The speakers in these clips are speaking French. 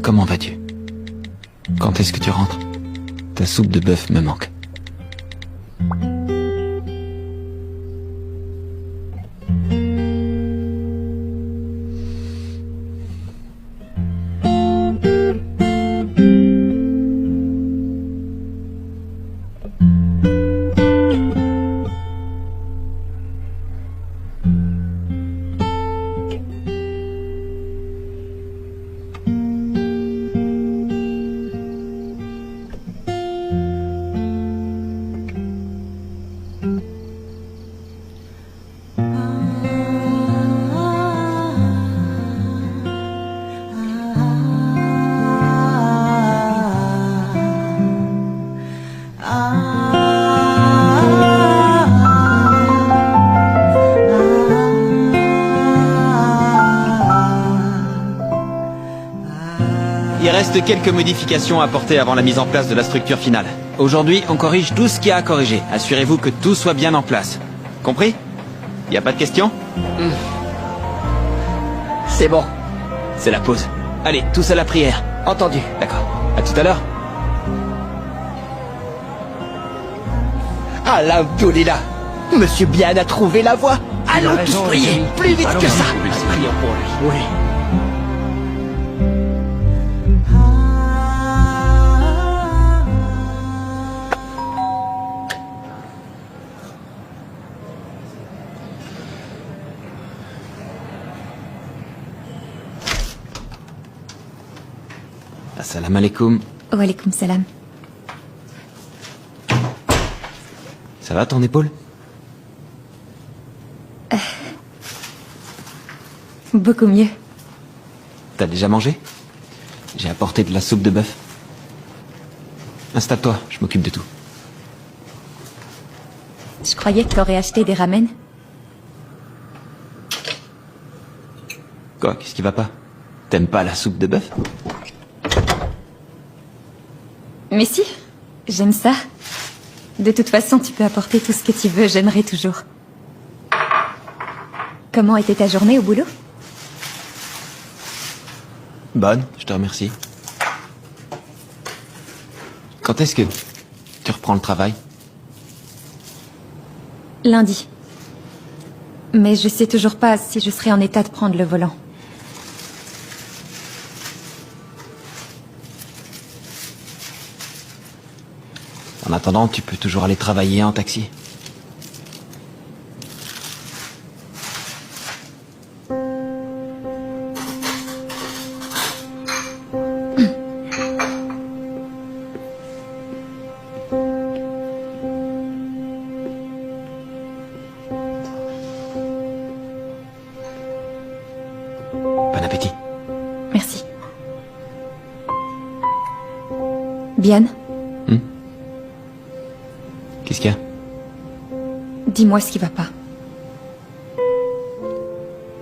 comment vas-tu? Quand est-ce que tu rentres? Ta soupe de bœuf me manque. Il reste quelques modifications à apporter avant la mise en place de la structure finale. Aujourd'hui, on corrige tout ce qu'il y a à corriger. Assurez-vous que tout soit bien en place. Compris? Y a pas de questions? C'est bon. C'est la pause. Allez, tous à la prière. Entendu. D'accord. À tout à l'heure. Alhamdoulilah. Monsieur Bian a trouvé la voie. Allons tous prier. Plus vite que ça. Prions pour lui. Oui. Assalamu alaikum. Wa alaykoum salam. Ça va ton épaule? Beaucoup mieux. T'as déjà mangé? J'ai apporté de la soupe de bœuf. Installe-toi, je m'occupe de tout. Je croyais que t'aurais acheté des ramen. Quoi, qu'est-ce qui va pas? T'aimes pas la soupe de bœuf? Mais si, j'aime ça. De toute façon, tu peux apporter tout ce que tu veux, j'aimerais toujours. Comment était ta journée au boulot? Bonne, je te remercie. Quand est-ce que tu reprends le travail? Lundi. Mais je sais toujours pas si je serai en état de prendre le volant. En attendant, tu peux toujours aller travailler en taxi. Bon appétit. Merci. Bien. Qu'est-ce qu'il y a? Dis-moi ce qui va pas.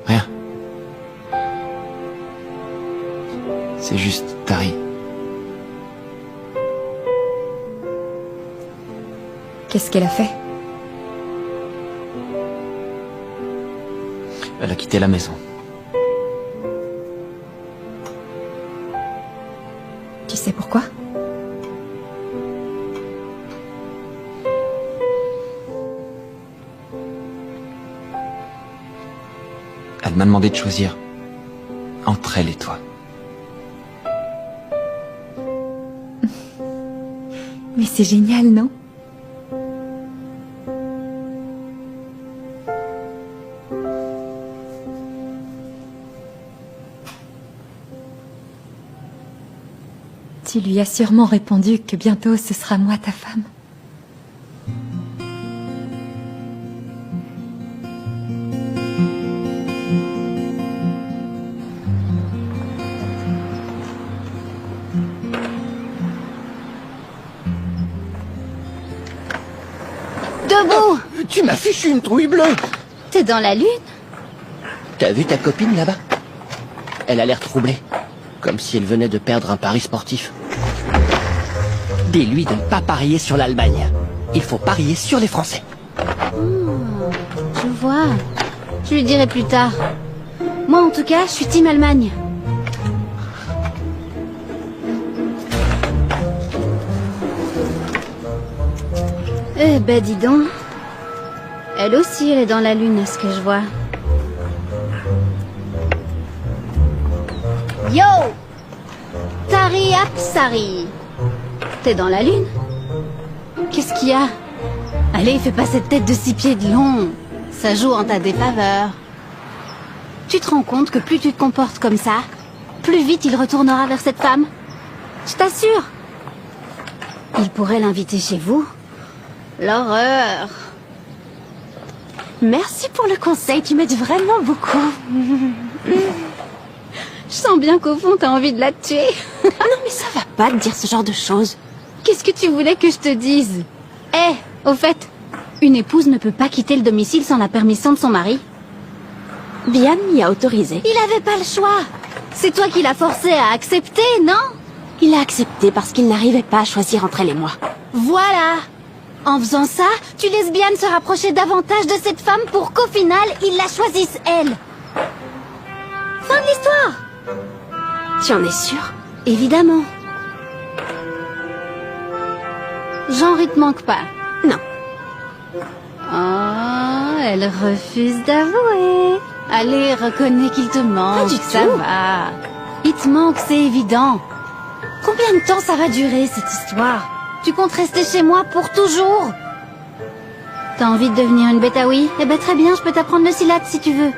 Rien. C'est juste Tari. Qu'est-ce qu'elle a fait? Elle a quitté la maison. Tu sais pourquoi? Elle m'a demandé de choisir entre elle et toi. Mais c'est génial, non? Tu lui as sûrement répondu que bientôt ce sera moi ta femme. Debout! Tu m'as fichu une trouille bleue. T'es dans la lune? T'as vu ta copine là-bas? Elle a l'air troublée. Comme si elle venait de perdre un pari sportif. Dis-lui de ne pas parier sur l'Allemagne. Il faut parier sur les Français. Je vois. Je lui dirai plus tard. Moi, en tout cas, je suis team Allemagne. Eh ben dis donc. Elle aussi, elle est dans la lune, à ce que je vois. Yo! Tari Apsari. T'es dans la lune? Qu'est-ce qu'il y a? Allez, fais pas cette tête de 6 pieds de long. Ça joue en ta défaveur. Tu te rends compte que plus tu te comportes comme ça, plus vite il retournera vers cette femme? Je t'assure. Il pourrait l'inviter chez vous. L'horreur. Merci pour le conseil, tu m'aides vraiment beaucoup. Je sens bien qu'au fond, t'as envie de la tuer. Non, mais ça va pas de dire ce genre de choses. Qu'est-ce que tu voulais que je te dise? Au fait, une épouse ne peut pas quitter le domicile sans la permission de son mari. Bian m'y a autorisé. Il avait pas le choix. C'est toi qui l'as forcé à accepter, non? Il a accepté parce qu'il n'arrivait pas à choisir entre elle et moi. Voilà. En faisant ça, tu laisses Bian se rapprocher davantage de cette femme pour qu'au final, il la choisisse elle. Fin de l'histoire. Tu en es sûr? Évidemment. Genre, il te manque pas? Non. Oh, elle refuse d'avouer. Allez, reconnais qu'il te manque. Pas du tout. Ça va. Il te manque, c'est évident. Combien de temps ça va durer, cette histoire? Tu comptes rester chez moi pour toujours? T'as envie de devenir une bêtaoui? Eh ben très bien, je peux t'apprendre le silat si tu veux.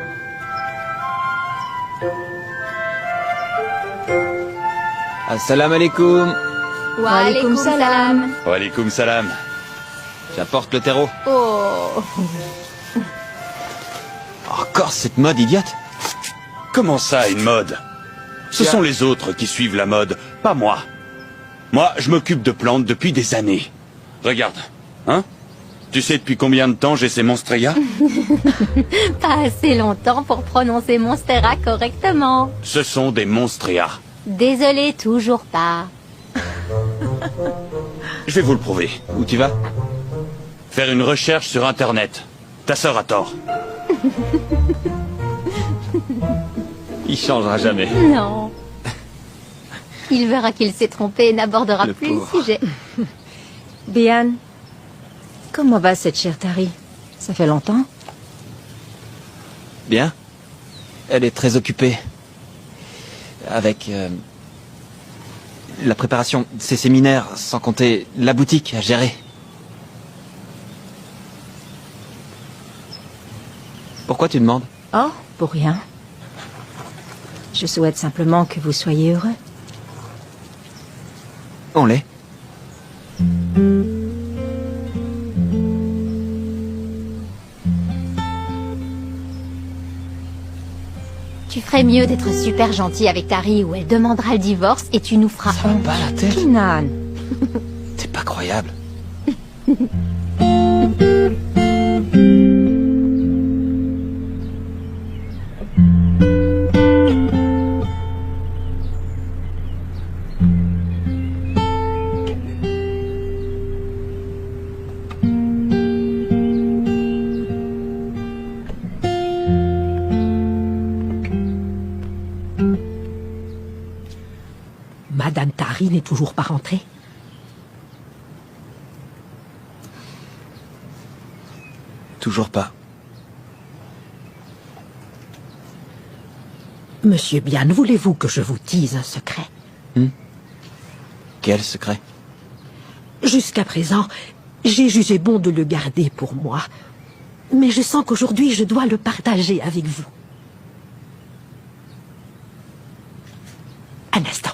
Assalamu alaikum. Wa alaykoum salam. Wa alaykoum salam. J'apporte le terreau. Oh. Encore cette mode idiote. Comment ça, une mode? Ce sont les autres qui suivent la mode, pas moi. Moi, je m'occupe de plantes depuis des années. Regarde, hein? Tu sais depuis combien de temps j'ai ces monstréas? Pas assez longtemps pour prononcer Monstera correctement. Ce sont des monstréas. Désolé, toujours pas. Je vais vous le prouver. Où tu vas? Faire une recherche sur Internet. Ta sœur a tort. Il changera jamais. Non. Il verra qu'il s'est trompé et n'abordera Le plus pauvre. le sujet. Bian, comment va cette chère Tari? Ça fait longtemps? Bien. Elle est très occupée. Avec la préparation de ses séminaires, sans compter la boutique à gérer. Pourquoi tu demandes? Oh, pour rien. Je souhaite simplement que vous soyez heureux. On l'est. Tu ferais mieux d'être super gentil avec Tari ou elle demandera le divorce et tu nous feras Ça va honte. pas la tête? Kinan, T'es pas croyable. Madame Tari n'est toujours pas rentrée? Toujours pas. Monsieur Bian, voulez-vous que je vous dise un secret? Quel secret? Jusqu'à présent, j'ai jugé bon de le garder pour moi. Mais je sens qu'aujourd'hui, je dois le partager avec vous. Un instant.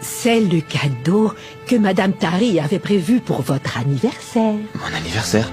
C'est le cadeau que Madame Tari avait prévu pour votre anniversaire. Mon anniversaire?